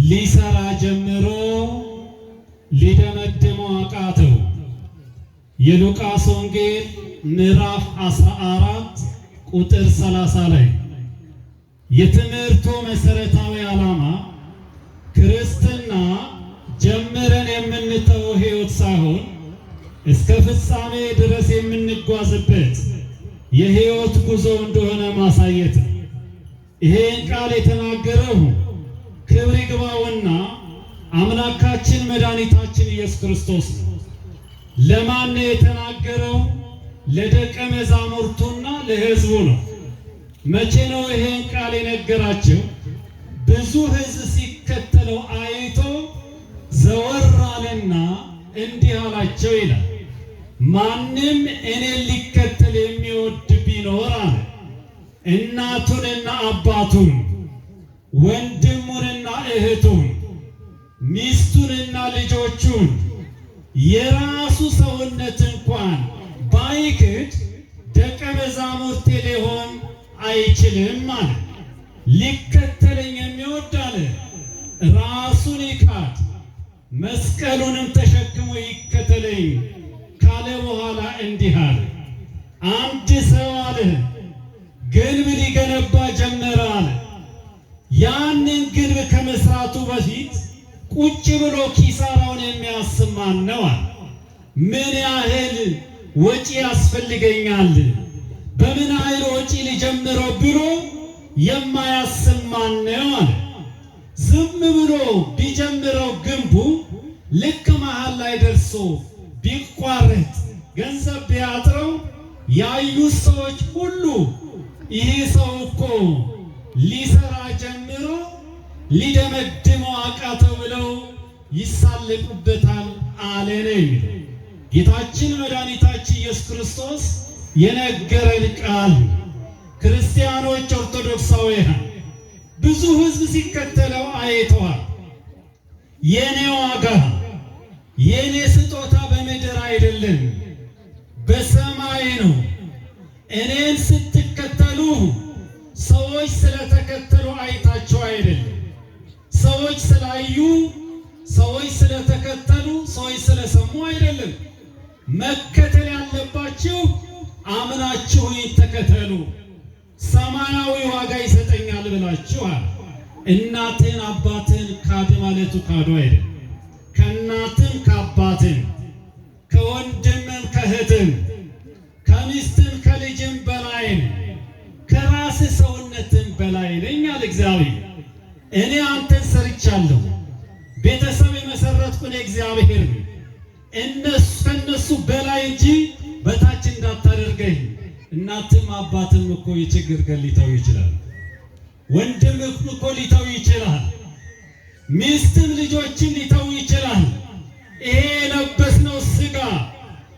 ሊሰራ ጀምሮ ሊደመድመው አቃተው። የሉቃስ ወንጌል ምዕራፍ 14 ቁጥር 30 ላይ የትምህርቱ መሰረታዊ ዓላማ ክርስትና ጀምረን የምንተው ሕይወት ሳይሆን እስከ ፍጻሜ ድረስ የምንጓዝበት የሕይወት ጉዞ እንደሆነ ማሳየት ነው። ይሄን ቃል የተናገረው ክብር ይግባውና አምላካችን መድኃኒታችን ኢየሱስ ክርስቶስ ነው። ለማን ነው የተናገረው? ለደቀ መዛሙርቱና ለሕዝቡ ነው። መቼ ነው ይሄን ቃል የነገራቸው? ብዙ ሕዝብ ሲከተለው አይቶ ዘወር አለና እንዲህ አላቸው ይላል፣ ማንም እኔን ሊከተል የሚወድ ቢኖር አለ እናቱንና አባቱን ወንድሙንና እህቱን ሚስቱንና ልጆቹን የራሱ ሰውነት እንኳን ባይክድ ደቀ መዛሙርቴ ሊሆን አይችልም አለ። ሊከተለኝ የሚወድ አለ ራሱን ይካድ መስቀሉንም ተሸክሞ ይከተለኝ ካለ በኋላ እንዲህ አለ፣ አንድ ሰው አለ ግንብ ሊገነባ ጀመረ አለ። ያንን ግንብ ከመስራቱ በፊት ቁጭ ብሎ ኪሳራውን የሚያስብ ማን ነው አለ። ምን ያህል ወጪ ያስፈልገኛል፣ በምን ያህል ወጪ ሊጀምረው ብሎ የማያስብ ማን ነው አለ። ዝም ብሎ ቢጀምረው ግንቡ ልክ መሃል ላይ ደርሶ ቢቋረጥ ገንዘብ ቢያጥረው ያዩት ሰዎች ሁሉ ይህ ሰው እኮ ሊሰራ ጀምሮ ሊደመድመው አቃተው ብለው ይሳለቁበታል አለ ነው የሚለው ጌታችን መድኃኒታችን ኢየሱስ ክርስቶስ የነገረን ቃል። ክርስቲያኖች ኦርቶዶክሳውያን ብዙ ሕዝብ ሲከተለው አይተዋል። የኔ ዋጋ የኔ ስጦታ በምድር አይደለም በሰማይ ነው። እኔን ስትከተሉ ሰዎች ስለተከተሉ አይታቸው አይደለም፣ ሰዎች ስላዩ፣ ሰዎች ስለተከተሉ፣ ሰዎች ስለሰሙ አይደለም። መከተል ያለባችሁ አምናችሁ ተከተሉ፣ ሰማያዊ ዋጋ ይሰጠኛል ብላችኋል። እናትን አባትን ካድ ማለቱ ካዱ አይደለም። ከእናትም ከአባትም ከወንድምም ከእህትም ከሚስትም ከልጅም በላይ ከራስ ሰውነትም በላይ ነኝ አለ እግዚአብሔር። እኔ አንተን ሰርቻለሁ፣ ቤተሰብ የመሰረትኩ እኔ እግዚአብሔር ነኝ። ከእነሱ በላይ እንጂ በታች እንዳታደርገኝ። እናትም አባትም እኮ የችግር ቀን ሊተው ይችላል። ወንድም እኮ ሊተው ይችላል። ሚስትም ልጆችም ሊተው ይችላል። ይሄ የለበስነው ሥጋ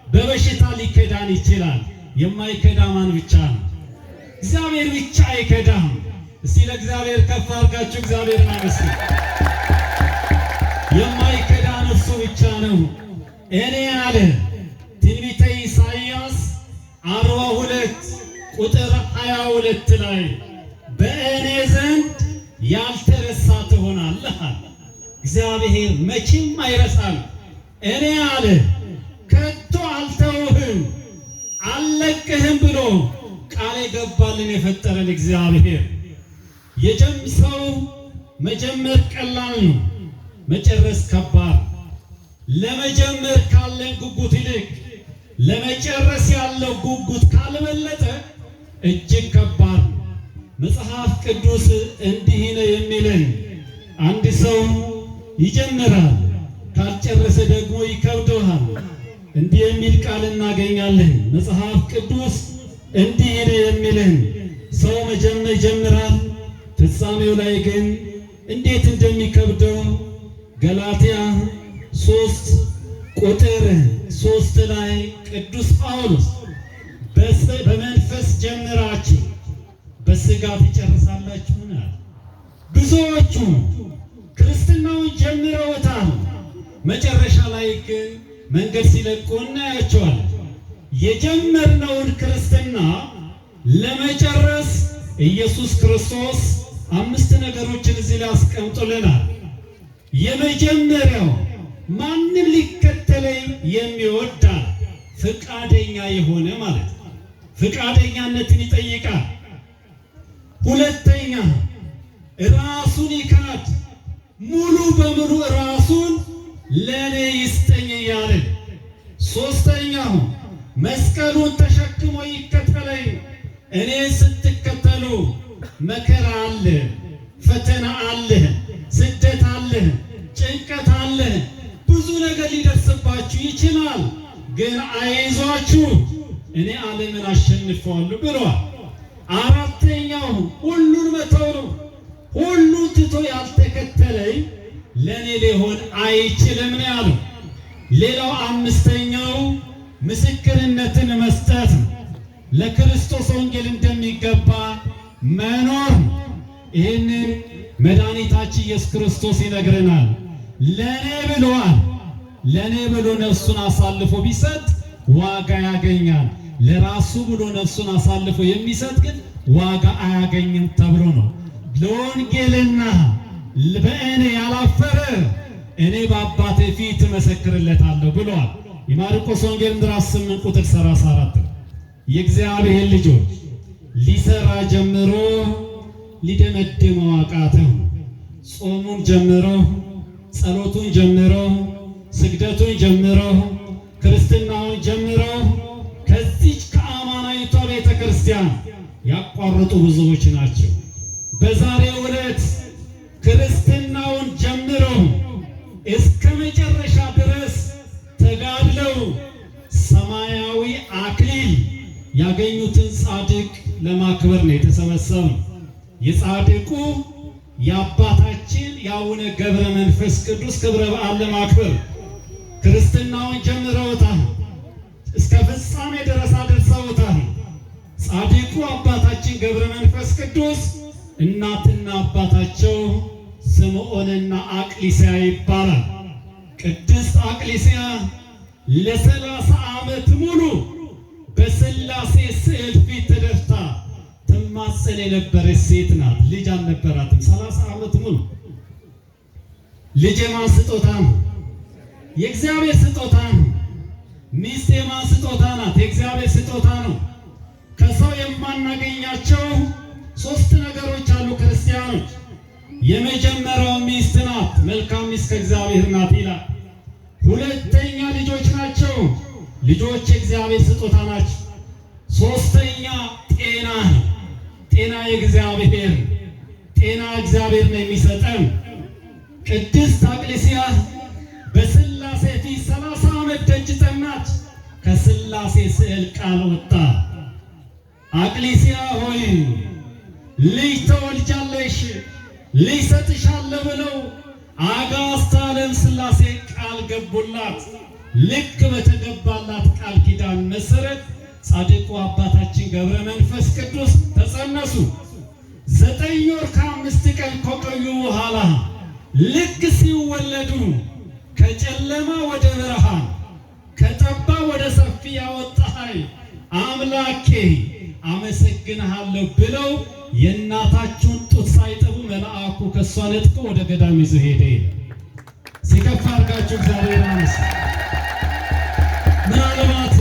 በበሽታ ሊከዳን ይችላል። የማይከዳ ማን ብቻ ነው? እግዚአብሔር ብቻ አይከዳም። እስቲ ለእግዚአብሔር ከፍ አድርጋችሁ እግዚአብሔርን አመስግኑ። የማይከዳን እሱ ብቻ ነው። እኔ አለ ትንቢተ ኢሳይያስ 42 ቁጥር 22 ላይ በእኔ ዘንድ ያልተረሳ ትሆናለህ። እግዚአብሔር መቼም አይረሳም። እኔ አለ ከቶ አልተውህም አልለቅህም ብሎ ቃል የገባልን የፈጠረን እግዚአብሔር። ሰው መጀመር ቀላል ነው፣ መጨረስ ከባድ። ለመጀመር ካለን ጉጉት ይልቅ ለመጨረስ ያለው ጉጉት ካልበለጠ እጅግ ከባድ ነው። መጽሐፍ ቅዱስ እንዲህ ነው የሚለን፣ አንድ ሰው ይጀምራል ካልጨረሰ ደግሞ ይከብደዋል። እንዲህ የሚል ቃል እናገኛለን። መጽሐፍ ቅዱስ እንዲህ ነው የሚለን፣ ሰው መጀመር ይጀምራል፣ ፍጻሜው ላይ ግን እንዴት እንደሚከብደው ገላትያ 3 ቁጥር 3 ላይ ቅዱስ ጳውሎስ በመንፈስ ጀምራችሁ በሥጋ ትጨርሳላችሁና። ብዙዎቹ ክርስትናውን ጀምረውታል፣ መጨረሻ ላይ ግን መንገድ ሲለቁ እናያቸዋለን። የጀመርነውን ክርስትና ለመጨረስ ኢየሱስ ክርስቶስ 5 ነገሮችን እዚህ ላይ አስቀምጦልናል። የመጀመሪያው ማንም ሊከተለኝ የሚወዳል ፍቃደኛ የሆነ ማለት ነው። ፍቃደኛነትን ይጠይቃል። ሁለተኛ ራሱን ይካድ፣ ሙሉ በሙሉ ራሱን ለኔ ይስጠኝ እያለ። ሶስተኛው መስቀሉን ተሸክሞ ይከተለኝ። እኔ ስትከተሉ መከራ አለ፣ ፈተና አለ፣ ስደት አለ፣ ጭንቀት አለ፣ ብዙ ነገር ሊደርስባችሁ ይችላል። ግን አይዟችሁ እኔ ዓለምን አሸንፈዋለሁ ብሏል። አራተኛው ሁሉን መተው ነው። ሁሉን ትቶ ያልተከተለኝ ለኔ ሊሆን አይችልም ነው ያለው። ሌላው አምስተኛው ምስክርነትን መስጠት ነው። ለክርስቶስ ወንጌል እንደሚገባ መኖር ነው። ይህንን መድኃኒታችን ኢየሱስ ክርስቶስ ይነግረናል። ለኔ ብሏል። ለኔ ብሎ ነፍሱን አሳልፎ ቢሰጥ ዋጋ ያገኛል። ለራሱ ብሎ ነፍሱን አሳልፎ የሚሰጥ ግን ዋጋ አያገኝም ተብሎ ነው። ለወንጌልና በእኔ ያላፈረ እኔ በአባቴ ፊት እመሰክርለታለሁ ብሏል። የማርቆስ ወንጌል ምዕራፍ 8 ቁጥር 34 የእግዚአብሔር ልጆች ሊሰራ ጀምሮ ሊደመድመው አቃተው። ጾሙን ጀምሮ፣ ጸሎቱን ጀምሮ፣ ስግደቱን ጀምሮ፣ ክርስትናውን ጀምሮ ከዚች ከአማናዊቷ ቤተ ክርስቲያን ያቋረጡ ብዙዎች ናቸው። በዛሬው ዕለት ክርስትናውን ጀምረው እስከ መጨረሻ ድረስ ተጋድለው ሰማያዊ አክሊል ያገኙትን ጻድቅ ለማክበር ነው የተሰበሰበው። የጻድቁ የአባታችን የአቡነ ገብረ መንፈስ ቅዱስ ክብረ በዓል ለማክበር ክርስትናውን ጀምረውታል። እስከ ፍጻሜ ድረስ አድርሰውታል። ጻድቁ አባታችን ገብረ መንፈስ ቅዱስ እናትና አባታቸው ስምዖንና አቅሊስያ ይባላል። ቅድስት አቅሊስያ ለ30 ዓመት ሙሉ በሥላሴ ስዕል ፊት ተደፍታ ትማጸን የነበረች ሴት ናት። ልጅ አልነበራትም። 30 ዓመት ሙሉ። ልጅ የማን ስጦታ ነው? የእግዚአብሔር ስጦታ ነው። ሚስት የማን ስጦታ ናት? የእግዚአብሔር ስጦታ ነው። ከሰው የማናገኛቸው 3 ነገሮች አሉ ክርስቲያኖች። የመጀመሪያው ሚስት ናት። መልካም ሚስት ከእግዚአብሔር ናት ይላል። ሁለተኛ ልጆች ናቸው። ልጆች የእግዚአብሔር ስጦታ ናቸው። ሶስተኛ ጤና ነው። ጤና የእግዚአብሔር፣ ጤና እግዚአብሔር ነው የሚሰጠን። ቅድስት አቅሊስያ በሥላሴ ፊት 30 ዓመት ደጅ ጠናች። ከሥላሴ ስዕል ቃል ወጣ። አቅሊስያ ሆይ ልጅ ተወልጃለሽ፣ ልጅ ሰጥሻለሁ ብለው አጋዕዝተ ዓለም ሥላሴ ቃል ገቡላት። ልክ በተገባላት ቃል ኪዳን መሰረት ጻድቁ አባታችን ገብረ መንፈስ ቅዱስ ተጸነሱ። 9 ወር ከ5 ቀን ከቆዩ በኋላ ልክ ሲወለዱ ከጨለማ ወደ ብርሃን፣ ከጠባብ ወደ ሰፊ ያወጣኸኝ አምላኬ አመሰግንሃለሁ ብለው የእናታቸውን ጡት ሳይጠቡ መልአኩ ከሷ ነጥቆ ወደ ገዳም ይዞ ሄደ። ሲከፋ አድርጋችሁ እግዚአብሔር ይመስገን። ምናልባት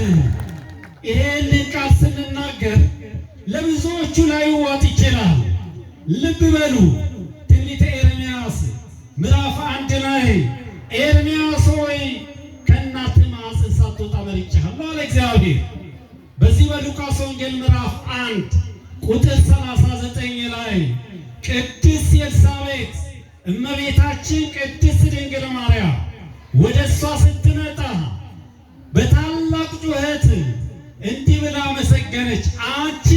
ይሄንን ቃል ስንናገር ለብዙዎቹ ላይዋጥ ይችላል። ልብ በሉ። ትንቢተ ኤርምያስ ምዕራፍ 1 ላይ ኤርምያስ ሆይ ከእናትህ ማኅፀን ሳትወጣ መርጬሃለሁ አለ እግዚአብሔር። በዚህ በሉቃስ ወንጌል ምዕራፍ 1 ቁጥር 39 ላይ ቅድስት ኤልሳቤጥ እመቤታችን ቅድስት ድንግል ማርያም ወደ እሷ ስትመጣ በታላቅ ጩኸት እንዲህ ብላ መሰገነች። አንቺ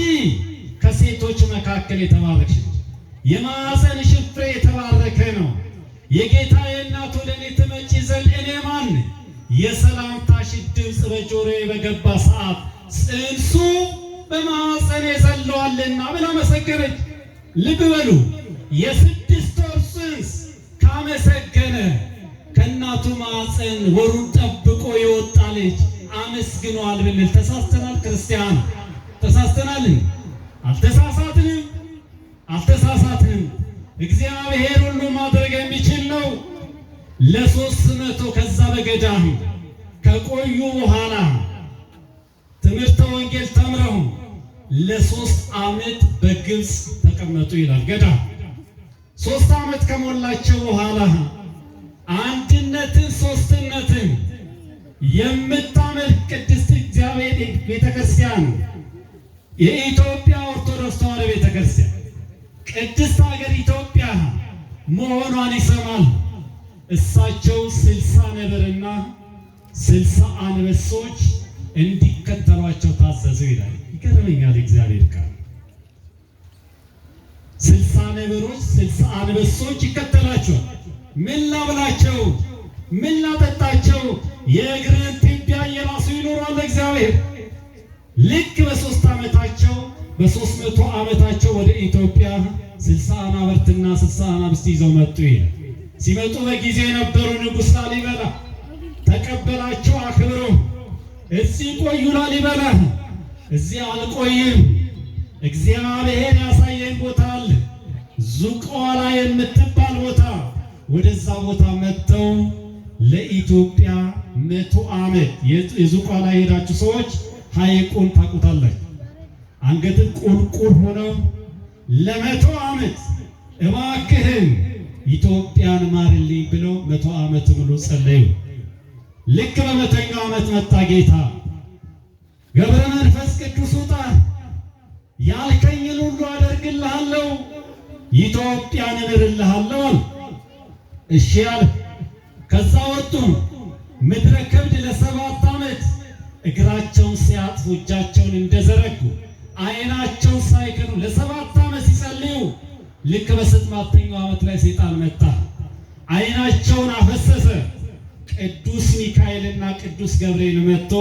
ከሴቶች መካከል የተባረክሽ ነሽ፣ የማኅፀንሽ ፍሬ የተባረከ ነው። የጌታዬ እናት ወደ እኔ ትመጪ ዘንድ እኔ ማን? የሰላምታሽ ድምፅ በጆሮዬ በገባ ሰዓት ጽንሱ በማኅፀኔ ዘለዋልና ብላ መሰገነች። ልብ በሉ። የ6 ወር ጽንስ ካመሰገነ ከእናቱ ማኅፀን ወሩን ጠብቆ የወጣ ልጅ አመስግኗል ብንል ተሳስተናል? ክርስቲያን ተሳስተናል? አልተሳሳትንም፣ አልተሳሳትንም። እግዚአብሔር ሁሉ ማድረግ የሚችል ነው። ለ300 ከዛ በገዳም ከቆዩ በኋላ ትምህርተ ወንጌል ተምረው ለ3 ዓመት በግብፅ ተቀመጡ ይላል። ገዳም 3 ዓመት ከሞላቸው በኋላ አንድነትን ሶስትነትን የምታመልክ ቅድስት እግዚአብሔር ቤተክርስቲያን የኢትዮጵያ ኦርቶዶክስ ተዋሕዶ ቤተክርስቲያን ቅድስት ሀገር ኢትዮጵያ መሆኗን ይሰማል። እሳቸው 60 ነብርና 60 አንበሶች እንዲከተሏቸው ታዘዙ ይላል። ይገርመኛል እግዚአብሔር ቃል። 60 ነብሮች 60 አንበሶች ይከተላቸዋል። ምን ላብላቸው? ምን ላጠጣቸው? የእግርን ትቢያ የራሱ ይኖራል እግዚአብሔር። ልክ በ3 ዓመታቸው በ300 ዓመታቸው ወደ ኢትዮጵያ 60 አናብርትና 60 አናብስት ይዘው መጡ ይላል። ሲመጡ በጊዜ የነበሩ ንጉሥ ላሊበላ ተቀበላቸው አክብሮ። እዚህ ቆዩ ላሊበላ፣ እዚህ አልቆይም፣ እግዚአብሔር ያሳየኝ ቦታ አለ፣ ዝቋላ የምትባል ቦታ። ወደዛ ቦታ መጥተው ለኢትዮጵያ 100 ዓመት የዝቋላ ሄዳችሁ ሰዎች ሐይቁን ታውቁታላችሁ። አንገትን ቁልቁል ሆነው ለ100 ዓመት እባክህን ኢትዮጵያን ማርልኝ ብለው 100 ዓመት ሙሉ ጸለዩ። ልክ በ100ኛው ዓመት መጣ ጌታ። ገብረ መንፈስ ቅዱስ ውጣ፣ ያልከኝን ሁሉ አደርግልሃለሁ፣ ኢትዮጵያን እምርልሃለሁ። እሺ አለ። ከዛ ወጡ። ምድረ ከብድ ለ7 ዓመት እግራቸውን ሲያጥፉ እጃቸውን እንደዘረጉ አይናቸውን ሳይከኑ ለ7 ዓመት ሲጸልዩ ልክ በ7ኛው ዓመት ላይ ሰይጣን መጣ፣ አይናቸውን አፈሰሰ። ቅዱስ ሚካኤልና ቅዱስ ገብርኤል መጥቶ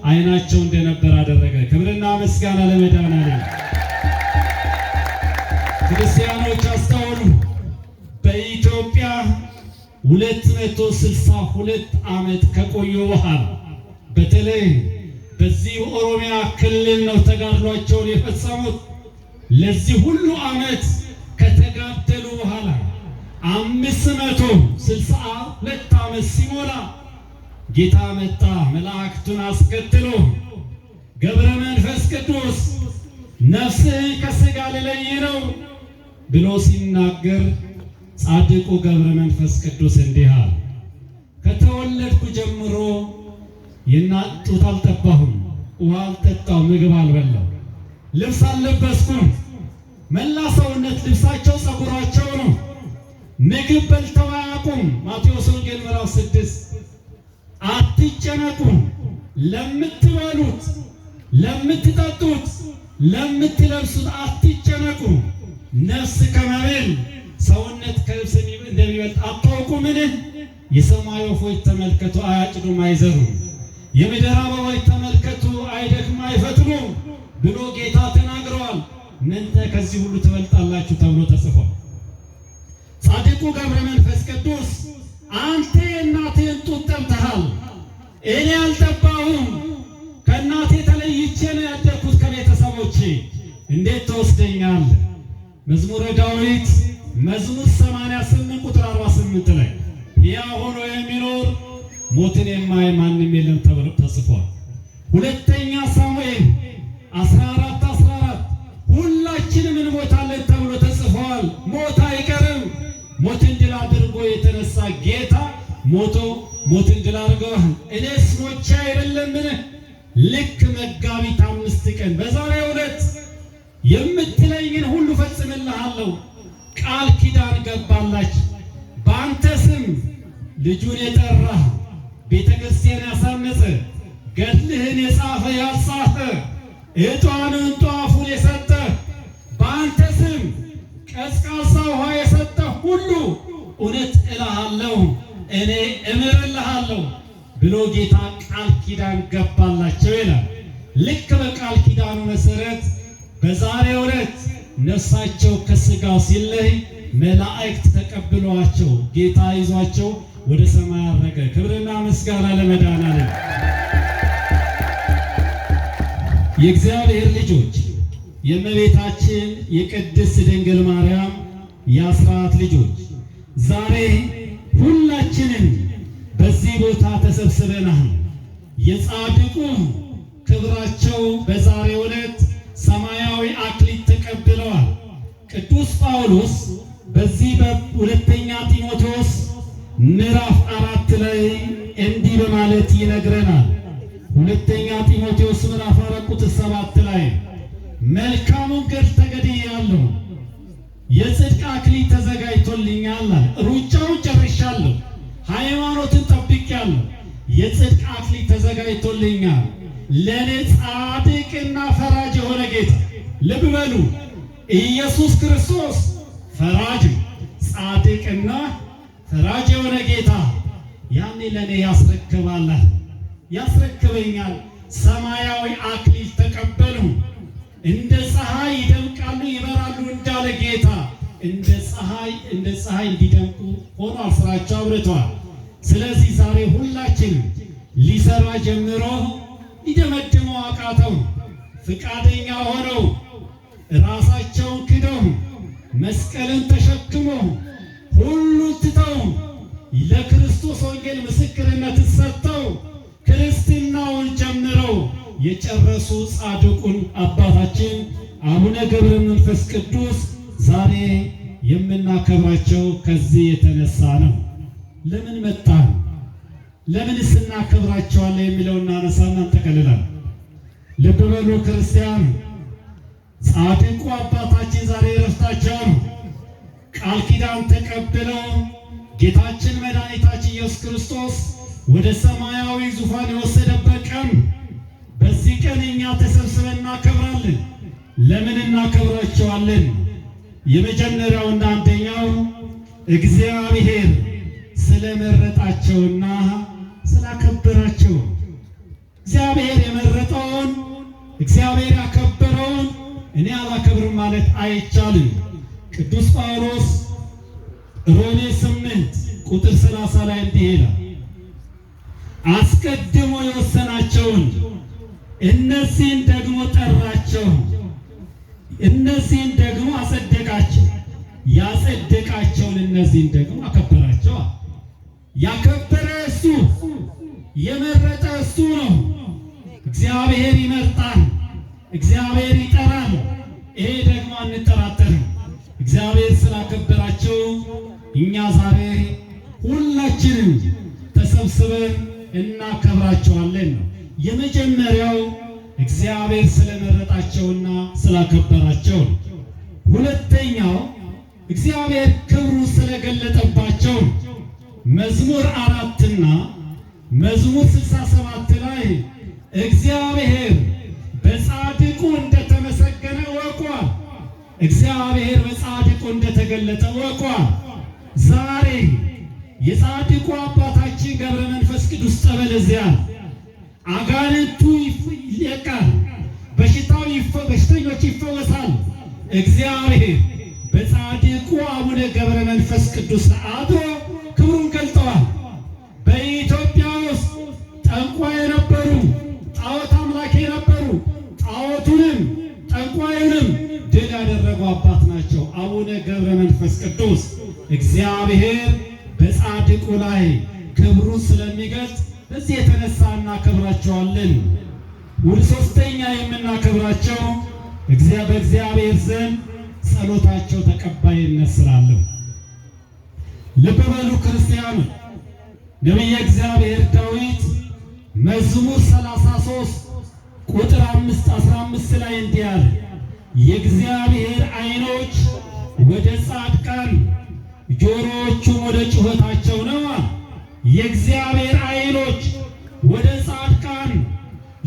አይናቸው እንደነበር አደረገ። ክብርና ምስጋና ለመድኃኔዓለም። ክርስቲያኖች አስተውሉ። በኢትዮጵያ 262 ዓመት ከቆዩ በኋላ በተለይ በዚህ ኦሮሚያ ክልል ነው ተጋድሏቸውን የፈጸሙት። ለዚህ ሁሉ ዓመት ከተጋደሉ በኋላ 562 ዓመት ሲሞላ ጌታ መጣ፣ መላእክቱን አስከትሎ። ገብረ መንፈስ ቅዱስ ነፍስህን ከሥጋ ልለይ ነው ብሎ ሲናገር ጻድቁ ገብረ መንፈስ ቅዱስ እንዲህ አለ። ከተወለድኩ ጀምሮ የእናት ጡት አልጠባሁም፣ ውሃ አልጠጣሁ፣ ምግብ አልበላሁ፣ ልብስ አልለበስኩም። መላ ሰውነት ልብሳቸው ፀጉራቸው ነው። ምግብ በልተው አያውቁም። ማቴዎስ ወንጌል ምዕራፍ 6 አትጨነቁ፣ ለምትበሉት፣ ለምትጠጡት፣ ለምትለብሱት አትጨነቁ። ነፍስ ከመብል ሰውነት ከልብስ እንደሚበልጥ አታውቁምን? የሰማይ ወፎች ተመልከቱ፣ አያጭዱም፣ አይዘሩም። የምድር አበቦች ተመልከቱ፣ አይደክሙም፣ አይፈትሉም ብሎ ጌታ ተናግረዋል። እናንተ ከዚህ ሁሉ ትበልጣላችሁ ተብሎ ተጽፏል። ጻድቁ ገብረ መንፈስ ቅዱስ አንተ የእናትህን ጡት ጠብተሃል፣ እኔ አልጠባሁም፣ ከእናቴ ተለይቼ ነው ያደግኩት ከቤተሰቦቼ፣ እንዴት ተወስደኛለህ? መዝሙረ ዳዊት መዝሙር 88 ቁጥር 48 ላይ ሕያው ሆኖ የሚኖር ሞትን የማይ ማንም የለም ተብሎ ተጽፏል። ሁለተኛ ሳሙኤል 14 ሁላችንም እንሞታለን ተብሎ ተጽፏል። ሞት አይቀርም። ሞትን ድል አድርጎ የተነሳ ጌታ ሞትን ድል አድርገዋል። እኔስ ሞቼ አይደለምን? ልክ መጋቢት 5 ቀን በዛሬው ዕለት የምትለኝን ሁሉ ፈጽምልሃለሁ ቃል ኪዳን ገባላች። በአንተ ስም ልጁን የጠራ ቤተ ክርስቲያን ያሳነጸ ገድልህን የጻፈ ያጻፈ ዕጣኑን ጧፉን የሰጠ በአንተ ስም ቀዝቃዛ ውሃ የሰጠ ሁሉ እውነት እልሃለሁ እኔ እምርልሃለሁ ብሎ ጌታ ቃል ኪዳን ገባላቸው ይላል። ልክ በቃል ኪዳኑ መሰረት በዛሬው ዕለት ነፍሳቸው ከሥጋው ሲለይ መላእክት ተቀብለዋቸው ጌታ ይዟቸው ወደ ሰማይ አረገ። ክብርና ምስጋና ለመድኃኔዓለም። የእግዚአብሔር ልጆች የእመቤታችን የቅድስት ድንግል ማርያም የአስራት ልጆች ዛሬ ሁላችንም ቦታ ተሰብስበናል። የጻድቁ ክብራቸው በዛሬው ዕለት ሰማያዊ አክሊል ተቀብለዋል። ቅዱስ ጳውሎስ በዚህ በሁለተኛ ጢሞቴዎስ ምዕራፍ 4 ላይ እንዲህ በማለት ይነግረናል። ሁለተኛ ጢሞቴዎስ ምዕራፍ 4 ቁጥር 7 ላይ መልካሙን ገድል ተጋድያለሁ፣ የጽድቅ አክሊል ተዘጋጅቶልኛል፣ ሩጫውን ጨርሻለሁ፣ ሃይማኖትን ጠብቄያለሁ፣ የጽድቅ አክሊል ተዘጋጅቶልኛል። ለእኔ ጻድቅና ፈራጅ የሆነ ጌታ፣ ልብ በሉ፣ ኢየሱስ ክርስቶስ ፈራጅ፣ ጻድቅና ፈራጅ የሆነ ጌታ ያኔ ለእኔ ያስረክበኛል። ሰማያዊ አክሊል ተቀበሉ። እንደ ፀሐይ ይደምቃሉ ይበራሉ እንዳለ ጌታ እንደ ፀሐይ እንዲደምቁ ሆኗል። ስራቸው አብርተዋል። ስለዚህ ዛሬ ሁላችንም ሊሰራ ጀምሮ ሊደመድመው አቃተው ፍቃደኛ ሆነው ራሳቸውን ክደው መስቀልን ተሸክመው ሁሉን ትተው ለክርስቶስ ወንጌል ምስክርነት ሰጥተው ክርስትናውን ጀምረው የጨረሱ ጻድቁን አባታችን አቡነ ገብረ መንፈስ ቅዱስ ዛሬ የምናከብራቸው ከዚህ የተነሳ ነው። ለምን መጣን? ለምንስ እናከብራቸዋለን? የሚለውን እናነሳና እንጠቀልላለን። ልብ በሉ ክርስቲያን፣ ጻድቁ አባታችን ዛሬ ዕረፍታቸው ነው። ቃል ኪዳን ተቀብለው ጌታችን መድኃኒታችን ኢየሱስ ክርስቶስ ወደ ሰማያዊ ዙፋን የወሰደበት ቀን፣ በዚህ ቀን እኛ ተሰብስበን እናከብራለን። ለምን እናከብራቸዋለን? የመጀመሪያውና አንደኛው እግዚአብሔር ስለመረጣቸውና ስላከበራቸው። እግዚአብሔር የመረጠውን እግዚአብሔር ያከበረውን እኔ አላከብርም ማለት አይቻልም። ቅዱስ ጳውሎስ ሮሜ 8 ቁጥር 30 ላይ እንዲህ ይላል፣ አስቀድሞ የወሰናቸውን እነዚህን ደግሞ ጠራቸው፣ እነዚህን ደግሞ አጸደቃቸው፣ ያጸደቃቸውን እነዚህን ደግሞ አከበራቸው። ያከበረ እሱ፣ የመረጠ እሱ ነው። እግዚአብሔር ይመርጣል፣ እግዚአብሔር ይጠራል። ይሄ ደግሞ አንጠራጠርም። እግዚአብሔር ስላከበራቸው እኛ ዛሬ ሁላችንም ተሰብስበን እናከብራቸዋለን ነው። የመጀመሪያው እግዚአብሔር ስለመረጣቸውና ስላከበራቸው ነው። ሁለተኛው እግዚአብሔር ክብሩ ስለገለጠባቸው መዝሙር 4 መዝሙር 67 ላይ እግዚአብሔር በጻድቁ እንደተመሰገነ ወቋል። እግዚአብሔር በጻድቁ እንደተገለጠ ወቋል። ዛሬ የጻድቁ አባታችን ገብረ መንፈስ ቅዱስ ጸበል እዚያ አጋንንቱ ይለቃል፣ በሽተኞች ይፈወሳል። እግዚአብሔር በጻድቁ አቡነ ገብረ መንፈስ ቅዱስ አድሮ ክብሩን ገልጠዋል። በኢትዮጵያ ውስጥ ጠንቋይ የነበሩ ጣዖት አምላክ የነበሩ ጣዖቱንም ጠንቋዩንም ድል ያደረጉ አባት ናቸው አቡነ ገብረ መንፈስ ቅዱስ። እግዚአብሔር በጻድቁ ላይ ክብሩ ስለሚገልጥ በዚህ የተነሳ እናከብራቸዋለን። ሶስተኛ የምናከብራቸው በእግዚአብሔር ዘንድ ጸሎታቸው ተቀባይነት ስላለው። ልብ በሉ ክርስቲያኑ፣ ነቢየ እግዚአብሔር ዳዊት መዝሙር 33 ቁጥር 15 ላይ እንዲህ አለ፣ የእግዚአብሔር ዓይኖች ወደ ጻድቃን ጆሮዎቹም ወደ ጩኸታቸው ነው። የእግዚአብሔር ዓይኖች ወደ ጻድቃን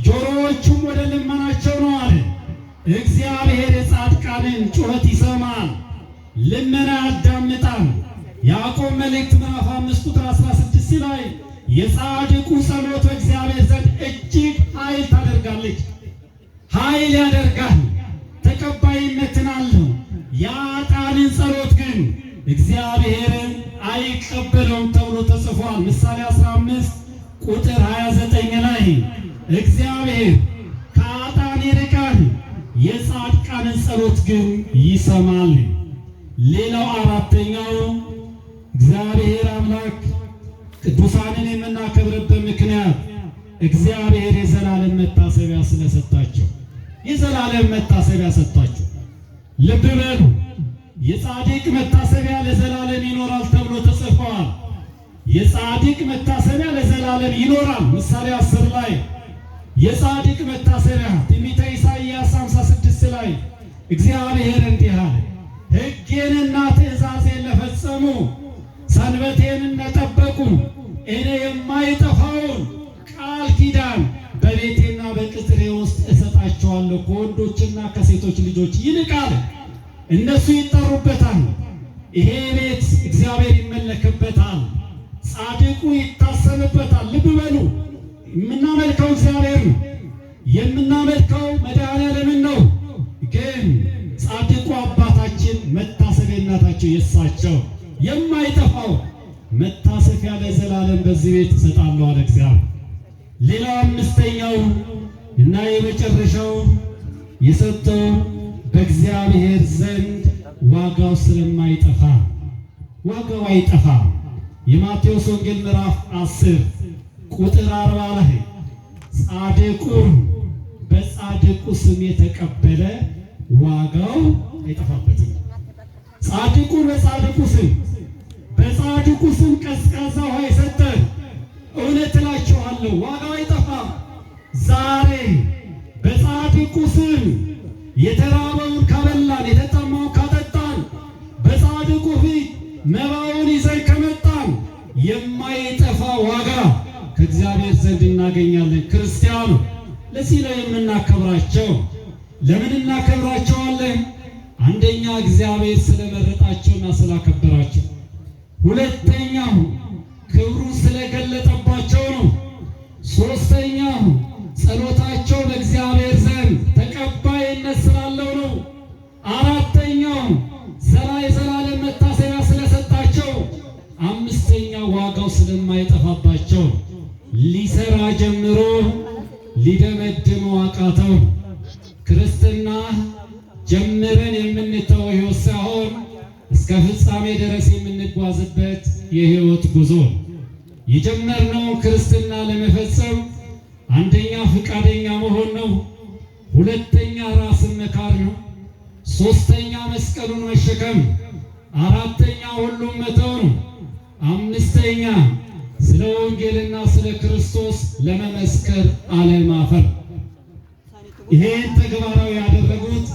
ጆሮዎቹም ወደ ልመናቸው ነው አለ። እግዚአብሔር የጻድቃንን ጩኸት ይሰማል፣ ልመና ያዳምጣል። ያዕቆብ መልእክት ምዕራፍ 5 ቁጥር 16 ላይ የጻድቁ ጸሎት በእግዚአብሔር ዘንድ እጅግ ኃይል ታደርጋለች፣ ኃይል ያደርጋል፣ ተቀባይነትን አለው። የኃጥአንን ጸሎት ግን እግዚአብሔርን አይቀበለውም ተብሎ ተጽፏል። ምሳሌ 15 ቁጥር 29 ላይ እግዚአብሔር ከኃጥአን ይርቃል፣ የጻድቃንን ጸሎት ግን ይሰማል። ሌላው አራተኛው እግዚአብሔር አምላክ ቅዱሳንን የምናከብር እግዚአብሔር የዘላለም መታሰቢያ ስለሰጣቸው የዘላለም መታሰቢያ ሰጥቷቸው። ልብ በሉ፣ የጻድቅ መታሰቢያ ለዘላለም ይኖራል ተብሎ ተጽፏል። የጻድቅ መታሰቢያ ለዘላለም ይኖራል። ምሳሌ 10 ላይ የጻድቅ መታሰቢያ ትንቢተ ኢሳይያስ 56 ላይ እግዚአብሔር እንዲህ አለ፣ ሕጌንና ትእዛዜን ለፈጸሙ ሰንበቴን ለጠበቁ እኔ የማይጠፋውን ቃል ኪዳን በቤቴና በቅጥሬ ውስጥ እሰጣቸዋለሁ። ከወንዶችና ከሴቶች ልጆች ይልቃል። እነሱ ይጠሩበታል። ይሄ ቤት እግዚአብሔር ይመለክበታል። ጻድቁ ይታሰብበታል። ልብ በሉ፣ የምናመልከው እግዚአብሔር ነው። የምናመልከው መድኃኔዓለምን ነው። ግን ጻድቁ አባታችን መታሰቢያነታቸው የሳቸው የማይጠፋው መታሰቢያ ለዘላለም በዚህ ቤት እሰጣለሁ አለ እግዚአብሔር። ሌላው አምስተኛው እና የመጨረሻው የሰጠው በእግዚአብሔር ዘንድ ዋጋው ስለማይጠፋ ዋጋው አይጠፋም። የማቴዎስ ወንጌል ምዕራፍ 10 ቁጥር 40 ላይ ጻድቁን በጻድቁ ስም የተቀበለ ዋጋው አይጠፋበትም። ጻድቁን በጻድቁ ስም ቀዝቃዛ ውሃ የሰጠ እውነት እላችኋለሁ ዋጋው አይጠፋም። ዛሬ በጻድቁ ስም የተራበውን ካበላን፣ የተጠማውን ካጠጣን፣ በጻድቁ ፊት መባውን ይዘን ከመጣን የማይጠፋ ዋጋ ከእግዚአብሔር ዘንድ እናገኛለን። ክርስቲያኑ ለዚህ ነው የምናከብራቸው። ለምን እናከብራቸዋለን? አንደኛ እግዚአብሔር ስለመረጣቸውና ስላከበራቸው፣ ሁለተኛው ክብሩን ስለገለጠባቸው ነው። ሶስተኛው ጸሎታቸው በእግዚአብሔር ዘንድ ተቀባይነት ስላለው ነው። አራተኛው የዘላለም መታሰቢያ ስለሰጣቸው፣ አምስተኛው ዋጋው ስለማይጠፋባቸው። ሊሰራ ጀምሮ ሊደመድመው አቃተው። ክርስትና ጀምረን የምንተወው ሕይወት ሳይሆን እስከ ፍጻሜ ድረስ የምንጓዝበት የሕይወት ጉዞ። የጀመርነውን ክርስትና ለመፈጸም አንደኛ ፈቃደኛ መሆን ነው። ሁለተኛ ራስን መካር ነው። ሶስተኛ መስቀሉን መሸከም፣ አራተኛ ሁሉም መተው ነው። አምስተኛ ስለ ወንጌልና ስለ ክርስቶስ ለመመስከር አለማፈር። ይሄን ተግባራዊ ያደረጉት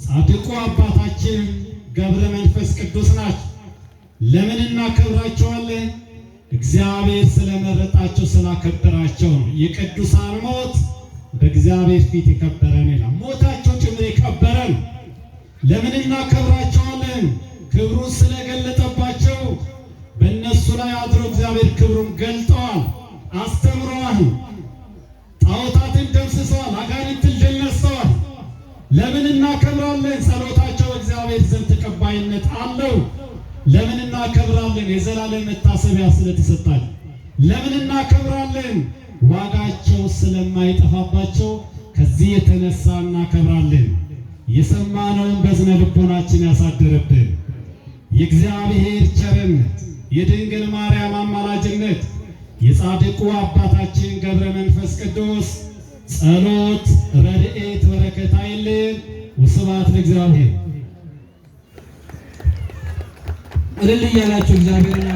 ጻድቁ አባታችን ገብረ መንፈስ ቅዱስ ናቸው። ለምን እናከብራቸዋለን? እግዚአብሔር ስለመረጣቸው ስላከበራቸው ነው። የቅዱሳን ሞት በእግዚአብሔር ፊት የከበረ ነው። ሞታቸው ጭምር የከበረ ነው። ለምን እናከብራቸዋለን? ክብሩን ስለገለጠባቸው። በእነሱ ላይ አድሮ እግዚአብሔር ክብሩን ገልጠዋል፣ አስተምረዋል፣ ጣዖታትን ደምስሰዋል፣ አጋንንትን ድል ነስተዋል። ለምን እናከብራለን? ጸሎታቸው እግዚአብሔር ዘንድ ተቀባይነት አለው። ለምን እናከብራለን? የዘላለም መታሰቢያ ስለተሰጣቸው። ለምን እናከብራለን? ዋጋቸው ስለማይጠፋባቸው። ከዚህ የተነሳ እናከብራለን። የሰማነውን በዝነ ልቦናችን ያሳድርብን። የእግዚአብሔር ቸርነት፣ የድንግል ማርያም አማላጅነት፣ የጻድቁ አባታችን ገብረ መንፈስ ቅዱስ ጸሎት፣ ረድኤት፣ በረከት አይለየን። ወስብሐት ለእግዚአብሔር። እልል እያላችሁ እግዚአብሔርን